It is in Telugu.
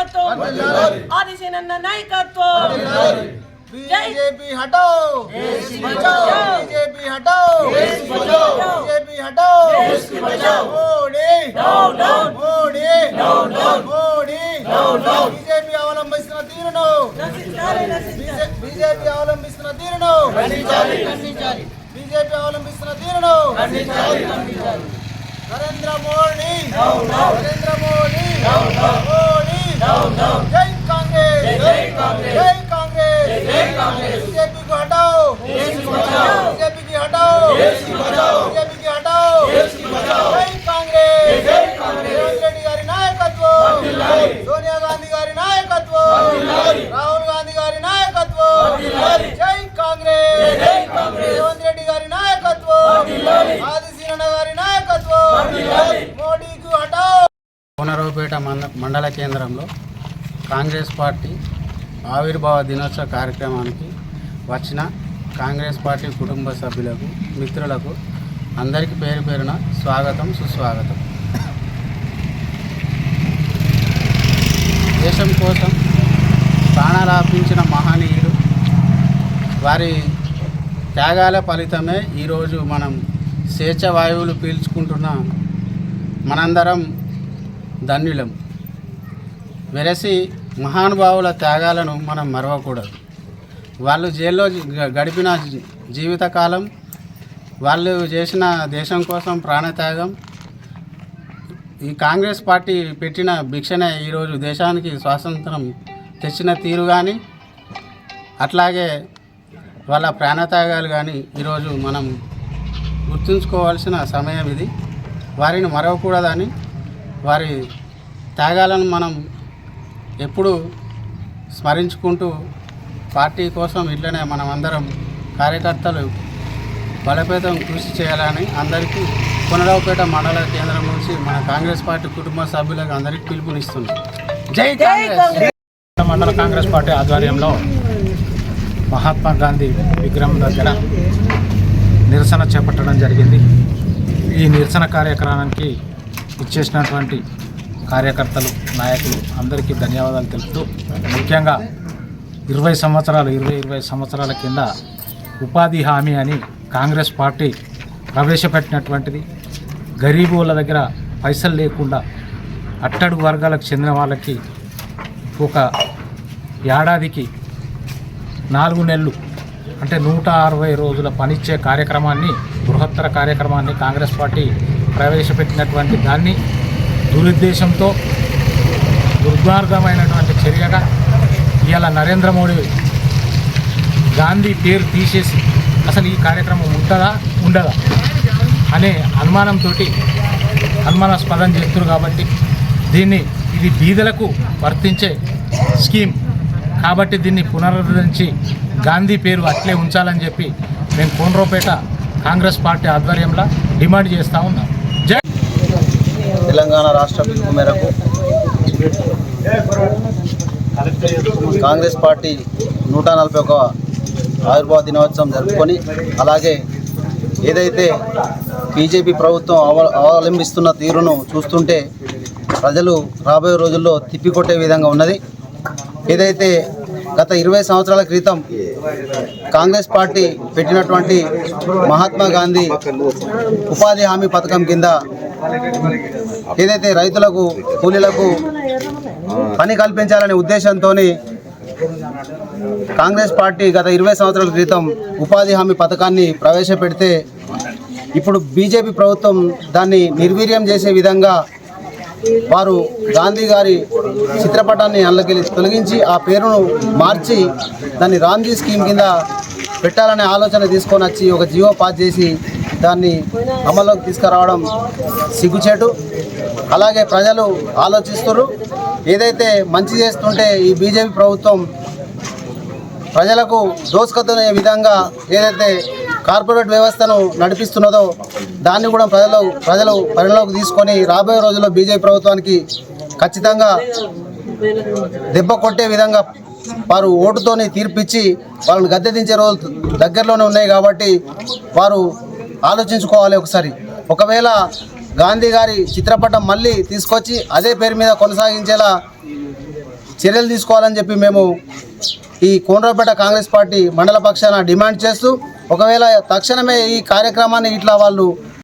నాయకత్వం ఆదిశేనన్న నాయకత్వం बीजेपी हटाओ देश की बचाओ बीजेपी हटाओ देश की बचाओ बीजेपी हटाओ देश की बचाओ Modi down down Modi down down Modi down down BJP అవలంబిస్తున్న తీరును बीजेपी అవలంబిస్తున్న తీరును ఖండించాలి ఖండించాలి बीजेपी అవలంబిస్తున్న తీరును ఖండించాలి ఖండించాలి Narendra Modi down down Narendra Modi down down Modi down down జై కాంగ్రెస్ జై కాంగ్రెస్ జై बीजेपी को हटाओ देश की बचाओ बीजेपी की हटाओ देश की बचाओ बीजेपी की हटाओ देश की बचाओ जय कांग्रेस जय कांग्रेस रेवंत रेड्डी गारी नायकत्व सोनिया गांधी गारी नायकत्व राहुल गांधी गारी नायकत्व जय कांग्रेस जय कांग्रेस रेवंत रेड्डी गारी नायकत्व आदिशेनన్న गारी नायकत्व मोदी को हटाओ కోనరావుపేట మండల కేంద్రంలో కాంగ్రెస్ పార్టీ ఆవిర్భావ దినోత్సవ కార్యక్రమానికి వచ్చిన కాంగ్రెస్ పార్టీ కుటుంబ సభ్యులకు మిత్రులకు అందరికీ పేరు పేరున స్వాగతం సుస్వాగతం. దేశం కోసం ప్రాణాలర్పించిన మహనీయులు వారి త్యాగాల ఫలితమే ఈరోజు మనం స్వేచ్ఛ వాయువులు పీల్చుకుంటున్న మనందరం ధన్యులం. వెరసి మహానుభావుల త్యాగాలను మనం మరవకూడదు. వాళ్ళు జైల్లో గడిపిన జీవితకాలం, వాళ్ళు చేసిన దేశం కోసం ప్రాణత్యాగం, ఈ కాంగ్రెస్ పార్టీ పెట్టిన భిక్షనే ఈరోజు దేశానికి స్వాతంత్రం తెచ్చిన తీరు కానీ, అట్లాగే వాళ్ళ ప్రాణత్యాగాలు కానీ ఈరోజు మనం గుర్తుంచుకోవాల్సిన సమయం ఇది. వారిని మరవకూడదని, వారి త్యాగాలను మనం ఎప్పుడు స్మరించుకుంటూ పార్టీ కోసం ఇట్లనే మనం అందరం కార్యకర్తలు బలోపేతం కృషి చేయాలని అందరికీ కోనరావుపేట మండల కేంద్రం నుంచి మన కాంగ్రెస్ పార్టీ కుటుంబ సభ్యులకు అందరికీ పిలుపునిస్తున్నాం. జై కాంగ్రెస్. మండల కాంగ్రెస్ పార్టీ ఆధ్వర్యంలో మహాత్మా గాంధీ విగ్రహం దగ్గర నిరసన చేపట్టడం జరిగింది. ఈ నిరసన కార్యక్రమానికి ఇచ్చేసినటువంటి కార్యకర్తలు, నాయకులు అందరికీ ధన్యవాదాలు తెలుపుతూ, ముఖ్యంగా 20 సంవత్సరాల కింద ఉపాధి హామీ అని కాంగ్రెస్ పార్టీ ప్రవేశపెట్టినటువంటిది. గరీబుల దగ్గర పైసలు లేకుండా అట్టడుగు వర్గాలకు చెందిన వాళ్ళకి ఒక ఏడాదికి 4 నెలలు అంటే 160 రోజుల పనిచ్చే కార్యక్రమాన్ని, బృహత్తర కార్యక్రమాన్ని కాంగ్రెస్ పార్టీ ప్రవేశపెట్టినటువంటి దాన్ని దురుద్దేశంతో దుర్మార్గమైనటువంటి చర్యగా ఇవాళ నరేంద్ర మోడీ గాంధీ పేరు తీసేసి అసలు ఈ కార్యక్రమం ఉంటుందా ఉండదా అనే అనుమానాస్పదం చేస్తున్నారు. కాబట్టి ఇది బీదలకు వర్తించే స్కీమ్ కాబట్టి దీన్ని పునరుద్ధరించి గాంధీ పేరు అట్లే ఉంచాలని చెప్పి మేము కోనరావుపేట కాంగ్రెస్ పార్టీ ఆధ్వర్యంలో డిమాండ్ చేస్తూ ఉన్నాం. తెలంగాణ రాష్ట్ర పిలుపు మేరకు కాంగ్రెస్ పార్టీ 141వ ఆవిర్భావ దినోత్సవం జరుపుకొని, అలాగే ఏదైతే బీజేపీ ప్రభుత్వం అవలంబిస్తున్న తీరును చూస్తుంటే ప్రజలు రాబోయే రోజుల్లో తిప్పికొట్టే విధంగా ఉన్నది. ఏదైతే గత 20 సంవత్సరాల క్రితం కాంగ్రెస్ పార్టీ పెట్టినటువంటి మహాత్మా గాంధీ ఉపాధి హామీ పథకం కింద ఏదైతే రైతులకు, కూలీలకు పని కల్పించాలనే ఉద్దేశంతో కాంగ్రెస్ పార్టీ గత 20 సంవత్సరాల క్రితం ఉపాధి హామీ పథకాన్ని ప్రవేశపెడితే ఇప్పుడు బీజేపీ ప్రభుత్వం దాన్ని నిర్వీర్యం చేసే విధంగా వారు గాంధీ గారి చిత్రపటాన్ని అందులోకి తొలగించి ఆ పేరును మార్చి దాన్ని రామ్జీ స్కీమ్ కింద పెట్టాలనే ఆలోచన తీసుకొని వచ్చి ఒక జీవో పాస్ చేసి దాన్ని అమల్లోకి తీసుకురావడం సిగ్గుచేటు. అలాగే ప్రజలు ఆలోచిస్తున్నారు, ఏదైతే మంచి చేస్తుంటే ఈ బీజేపీ ప్రభుత్వం ప్రజలకు దోసుకొనే విధంగా ఏదైతే కార్పొరేట్ వ్యవస్థను నడిపిస్తున్నదో దాన్ని కూడా ప్రజలు పరిగణలోకి తీసుకొని రాబోయే రోజుల్లో బీజేపీ ప్రభుత్వానికి ఖచ్చితంగా దెబ్బ కొట్టే విధంగా వారు ఓటుతోని తీర్పిచ్చి వాళ్ళని గద్దె దించే రోజులు దగ్గరలోనే ఉన్నాయి. కాబట్టి వారు ఆలోచించుకోవాలి ఒకసారి. ఒకవేళ గాంధీ గారి చిత్రపటం మళ్ళీ తీసుకొచ్చి అదే పేరు మీద కొనసాగించేలా చర్యలు తీసుకోవాలని చెప్పి మేము ఈ కోనరావుపేట కాంగ్రెస్ పార్టీ మండల పక్షాన డిమాండ్ చేస్తూ, ఒకవేళ తక్షణమే ఈ కార్యక్రమాన్ని ఇట్లా వాళ్ళు